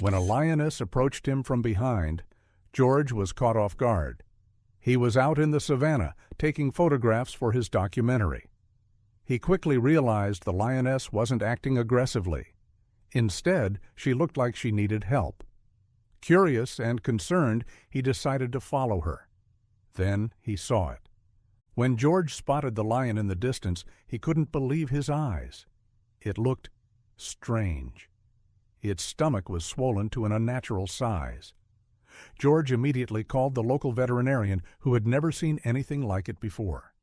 When a lioness approached him from behind, George was caught off guard. He was out in the savannah taking photographs for his documentary. He quickly realized the lioness wasn't acting aggressively. Instead, she looked like she needed help. Curious and concerned, he decided to follow her. Then he saw it. When George spotted the lion in the distance, he couldn't believe his eyes. It looked strange. Its stomach was swollen to an unnatural size. George immediately called the local veterinarian, who had never seen anything like it before.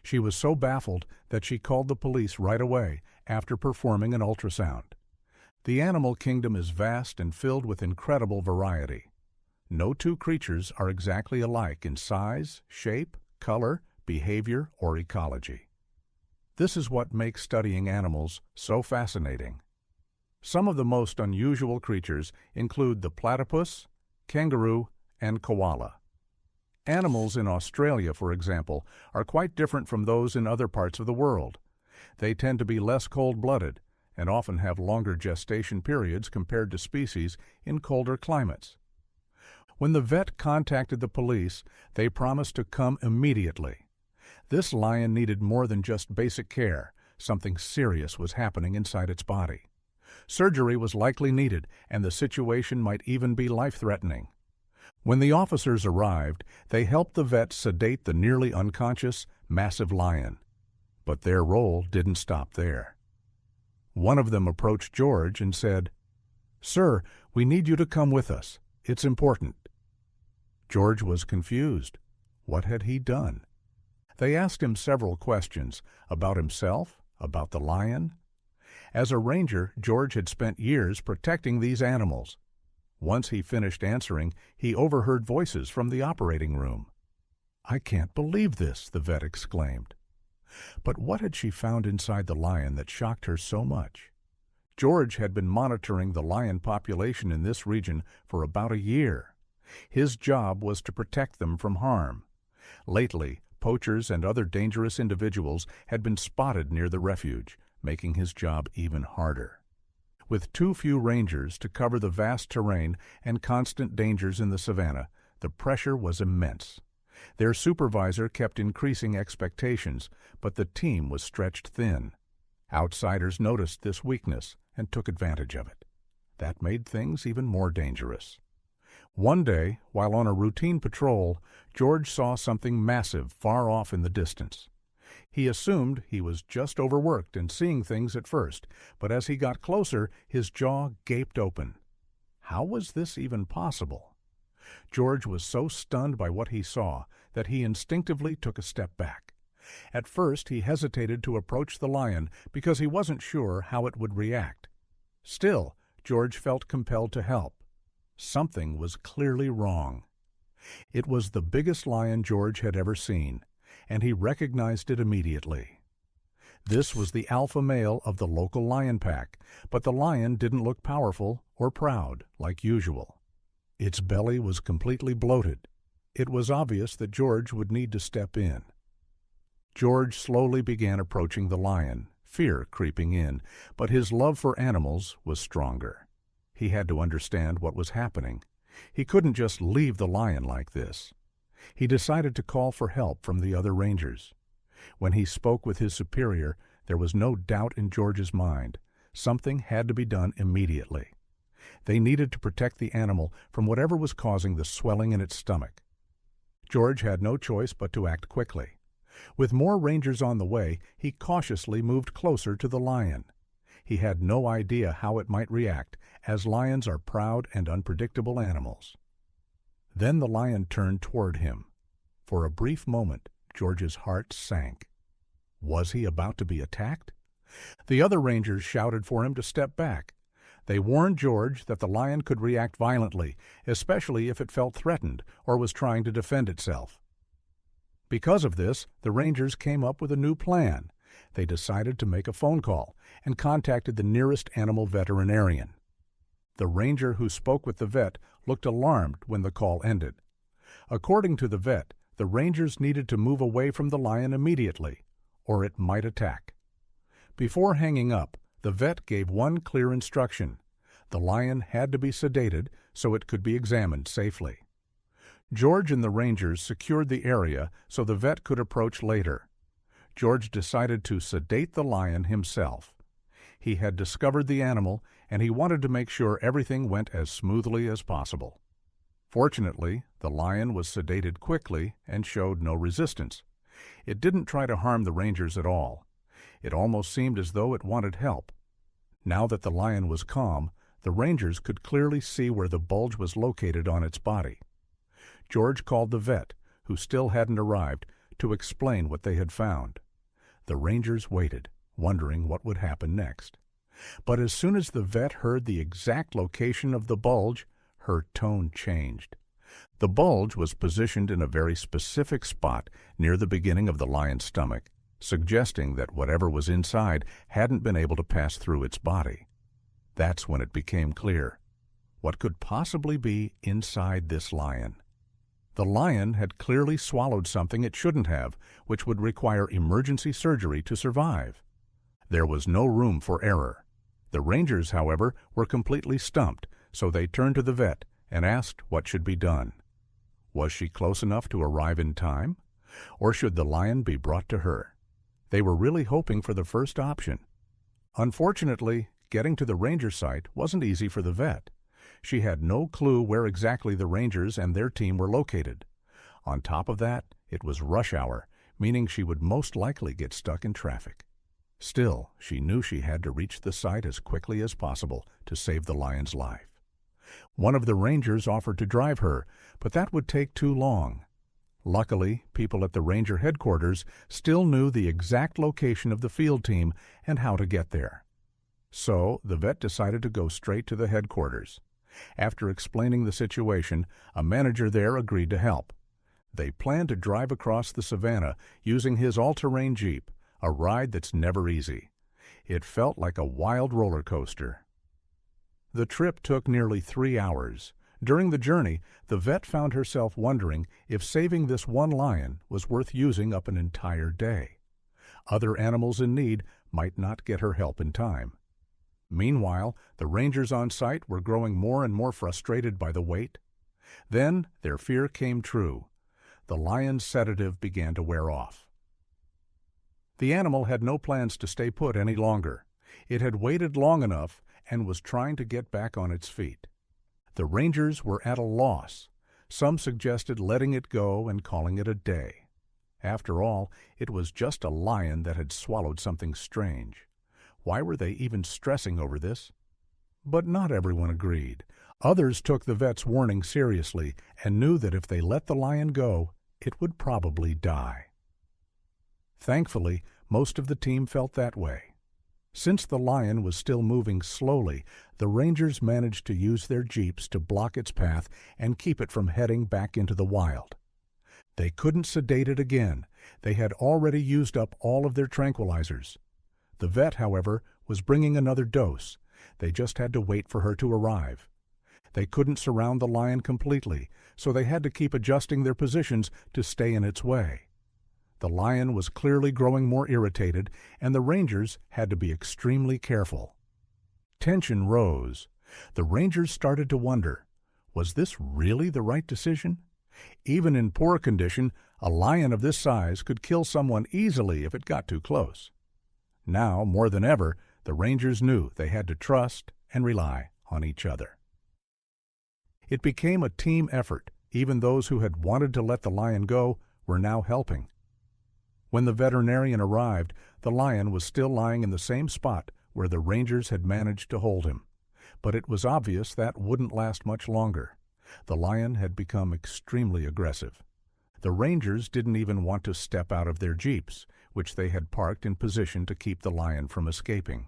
She was so baffled that she called the police right away after performing an ultrasound. The animal kingdom is vast and filled with incredible variety. No two creatures are exactly alike in size, shape, color, behavior, or ecology. This is what makes studying animals so fascinating. Some of the most unusual creatures include the platypus, kangaroo, and koala. Animals in Australia, for example, are quite different from those in other parts of the world. They tend to be less cold-blooded and often have longer gestation periods compared to species in colder climates. When the vet contacted the police, they promised to come immediately. This lion needed more than just basic care. Something serious was happening inside its body. Surgery was likely needed, and the situation might even be life-threatening. When the officers arrived, they helped the vet sedate the nearly unconscious, massive lion. But their role didn't stop there. One of them approached George and said, "Sir, we need you to come with us. It's important." George was confused. What had he done? They asked him several questions about himself, about the lion. As a ranger, George had spent years protecting these animals. Once he finished answering, he overheard voices from the operating room. "I can't believe this," the vet exclaimed. But what had she found inside the lion that shocked her so much? George had been monitoring the lion population in this region for about a year. His job was to protect them from harm. Lately, poachers and other dangerous individuals had been spotted near the refuge, making his job even harder. With too few rangers to cover the vast terrain and constant dangers in the savannah, the pressure was immense. Their supervisor kept increasing expectations, but the team was stretched thin. Outsiders noticed this weakness and took advantage of it. That made things even more dangerous. One day, while on a routine patrol, George saw something massive far off in the distance. He assumed he was just overworked and seeing things at first, but as he got closer, his jaw gaped open. How was this even possible? George was so stunned by what he saw that he instinctively took a step back. At first, he hesitated to approach the lion because he wasn't sure how it would react. Still, George felt compelled to help. Something was clearly wrong. It was the biggest lion George had ever seen, and he recognized it immediately. This was the alpha male of the local lion pack, but the lion didn't look powerful or proud like usual. Its belly was completely bloated. It was obvious that George would need to step in. George slowly began approaching the lion, fear creeping in, but his love for animals was stronger. He had to understand what was happening. He couldn't just leave the lion like this. He decided to call for help from the other rangers. When he spoke with his superior, there was no doubt in George's mind. Something had to be done immediately. They needed to protect the animal from whatever was causing the swelling in its stomach. George had no choice but to act quickly. With more rangers on the way, he cautiously moved closer to the lion. He had no idea how it might react, as lions are proud and unpredictable animals. Then the lion turned toward him. For a brief moment, George's heart sank. Was he about to be attacked? The other rangers shouted for him to step back. They warned George that the lion could react violently, especially if it felt threatened or was trying to defend itself. Because of this, the rangers came up with a new plan. They decided to make a phone call and contacted the nearest animal veterinarian. The ranger who spoke with the vet looked alarmed when the call ended. According to the vet, the rangers needed to move away from the lion immediately, or it might attack. Before hanging up, the vet gave one clear instruction. The lion had to be sedated so it could be examined safely. George and the rangers secured the area so the vet could approach later. George decided to sedate the lion himself. He had discovered the animal, and he wanted to make sure everything went as smoothly as possible. Fortunately, the lion was sedated quickly and showed no resistance. It didn't try to harm the rangers at all. It almost seemed as though it wanted help. Now that the lion was calm, the rangers could clearly see where the bulge was located on its body. George called the vet, who still hadn't arrived, to explain what they had found. The rangers waited, wondering what would happen next. But as soon as the vet heard the exact location of the bulge, her tone changed. The bulge was positioned in a very specific spot near the beginning of the lion's stomach, suggesting that whatever was inside hadn't been able to pass through its body. That's when it became clear. What could possibly be inside this lion? The lion had clearly swallowed something it shouldn't have, which would require emergency surgery to survive. There was no room for error. The rangers, however, were completely stumped, so they turned to the vet and asked what should be done. Was she close enough to arrive in time? Or should the lion be brought to her? They were really hoping for the first option. Unfortunately, getting to the ranger site wasn't easy for the vet. She had no clue where exactly the rangers and their team were located. On top of that, it was rush hour, meaning she would most likely get stuck in traffic. Still, she knew she had to reach the site as quickly as possible to save the lion's life. One of the rangers offered to drive her, but that would take too long. Luckily, people at the ranger headquarters still knew the exact location of the field team and how to get there. So, the vet decided to go straight to the headquarters. After explaining the situation, a manager there agreed to help. They planned to drive across the savannah using his all-terrain Jeep, a ride that's never easy. It felt like a wild roller coaster. The trip took nearly 3 hours. During the journey, the vet found herself wondering if saving this one lion was worth using up an entire day. Other animals in need might not get her help in time. Meanwhile, the rangers on site were growing more and more frustrated by the wait. Then their fear came true. The lion's sedative began to wear off. The animal had no plans to stay put any longer. It had waited long enough and was trying to get back on its feet. The rangers were at a loss. Some suggested letting it go and calling it a day. After all, it was just a lion that had swallowed something strange. Why were they even stressing over this? But not everyone agreed. Others took the vet's warning seriously and knew that if they let the lion go, it would probably die. Thankfully, most of the team felt that way. Since the lion was still moving slowly, the rangers managed to use their jeeps to block its path and keep it from heading back into the wild. They couldn't sedate it again. They had already used up all of their tranquilizers. The vet, however, was bringing another dose. They just had to wait for her to arrive. They couldn't surround the lion completely, so they had to keep adjusting their positions to stay in its way. The lion was clearly growing more irritated, and the rangers had to be extremely careful. Tension rose. The rangers started to wonder, was this really the right decision? Even in poor condition, a lion of this size could kill someone easily if it got too close. Now, more than ever, the rangers knew they had to trust and rely on each other. It became a team effort. Even those who had wanted to let the lion go were now helping. When the veterinarian arrived, the lion was still lying in the same spot where the rangers had managed to hold him. But it was obvious that wouldn't last much longer. The lion had become extremely aggressive. The rangers didn't even want to step out of their jeeps, which they had parked in position to keep the lion from escaping.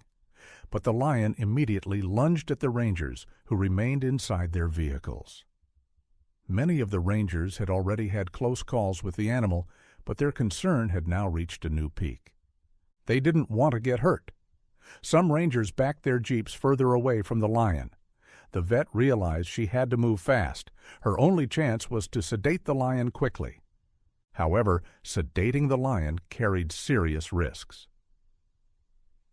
But the lion immediately lunged at the rangers, who remained inside their vehicles. Many of the rangers had already had close calls with the animal, but their concern had now reached a new peak. They didn't want to get hurt. Some rangers backed their jeeps further away from the lion. The vet realized she had to move fast. Her only chance was to sedate the lion quickly. However, sedating the lion carried serious risks.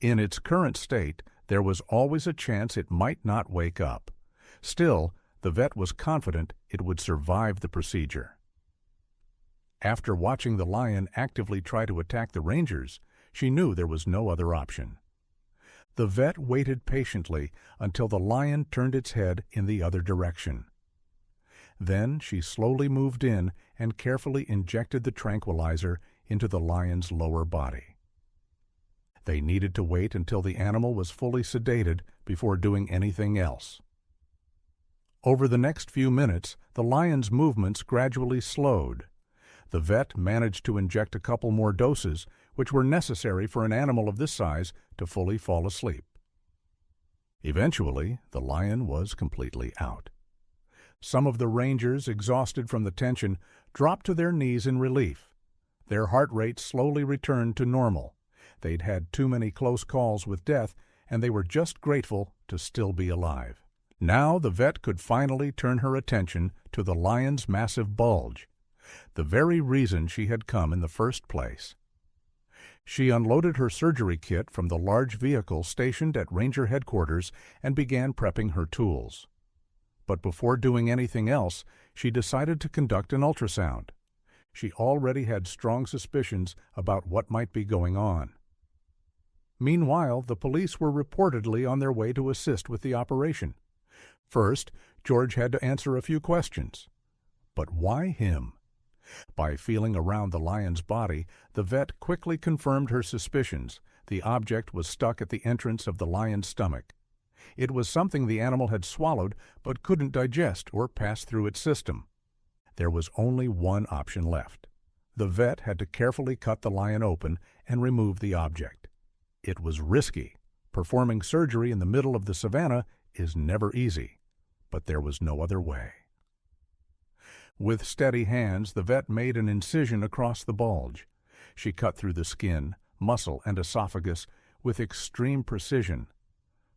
In its current state, There was always a chance it might not wake up. Still, the vet was confident it would survive the procedure. After watching the lion actively try to attack the rangers, she knew there was no other option. The vet waited patiently until the lion turned its head in the other direction. Then she slowly moved in and carefully injected the tranquilizer into the lion's lower body. They needed to wait until the animal was fully sedated before doing anything else. Over the next few minutes, the lion's movements gradually slowed. The vet managed to inject a couple more doses, which were necessary for an animal of this size to fully fall asleep. Eventually, the lion was completely out. Some of the rangers, exhausted from the tension, dropped to their knees in relief. Their heart rate slowly returned to normal. They'd had too many close calls with death, and they were just grateful to still be alive. Now the vet could finally turn her attention to the lion's massive bulge, the very reason she had come in the first place. She unloaded her surgery kit from the large vehicle stationed at Ranger headquarters and began prepping her tools. But before doing anything else, she decided to conduct an ultrasound. She already had strong suspicions about what might be going on. Meanwhile, the police were reportedly on their way to assist with the operation. First, George had to answer a few questions. But why him? By feeling around the lion's body, the vet quickly confirmed her suspicions. The object was stuck at the entrance of the lion's stomach. It was something the animal had swallowed but couldn't digest or pass through its system. There was only one option left. The vet had to carefully cut the lion open and remove the object. It was risky. Performing surgery in the middle of the savannah is never easy, but there was no other way. With steady hands, the vet made an incision across the bulge. She cut through the skin, muscle, and esophagus with extreme precision.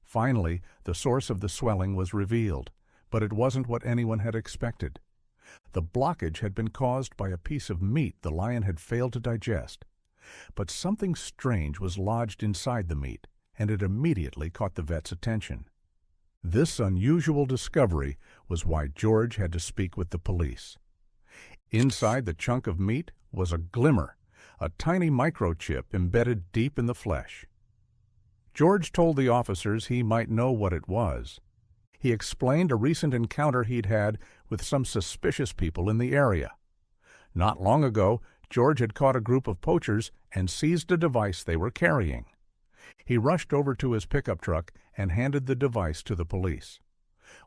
Finally, the source of the swelling was revealed, but it wasn't what anyone had expected. The blockage had been caused by a piece of meat the lion had failed to digest. But something strange was lodged inside the meat, and it immediately caught the vet's attention. This unusual discovery was why George had to speak with the police. Inside the chunk of meat was a glimmer, a tiny microchip embedded deep in the flesh. George told the officers he might know what it was. He explained a recent encounter he'd had with some suspicious people in the area. Not long ago, George had caught a group of poachers and seized a device they were carrying. He rushed over to his pickup truck and handed the device to the police.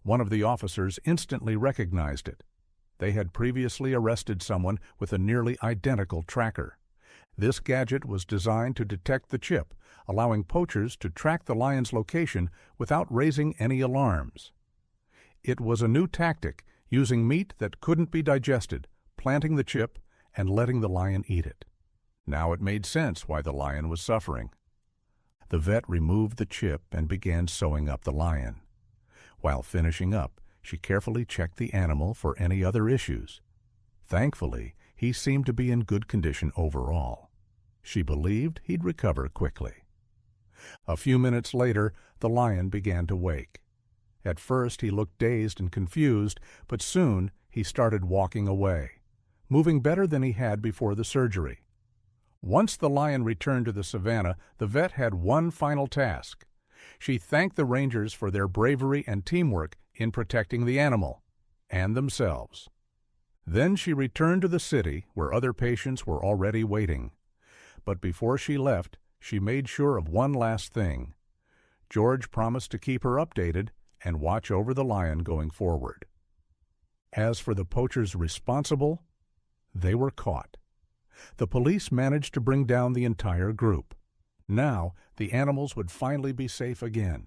One of the officers instantly recognized it. They had previously arrested someone with a nearly identical tracker. This gadget was designed to detect the chip, allowing poachers to track the lion's location without raising any alarms. It was a new tactic, using meat that couldn't be digested, planting the chip, and letting the lion eat it. Now it made sense why the lion was suffering. The vet removed the chip and began sewing up the lion. While finishing up, she carefully checked the animal for any other issues. Thankfully, he seemed to be in good condition overall. She believed he'd recover quickly. A few minutes later, the lion began to wake. At first, he looked dazed and confused, but soon he started walking away, moving better than he had before the surgery. Once the lion returned to the savannah, the vet had one final task. She thanked the rangers for their bravery and teamwork in protecting the animal and themselves. Then she returned to the city, where other patients were already waiting. But before she left, she made sure of one last thing. George promised to keep her updated and watch over the lion going forward. As for the poachers responsible, they were caught. The police managed to bring down the entire group. Now, the animals would finally be safe again.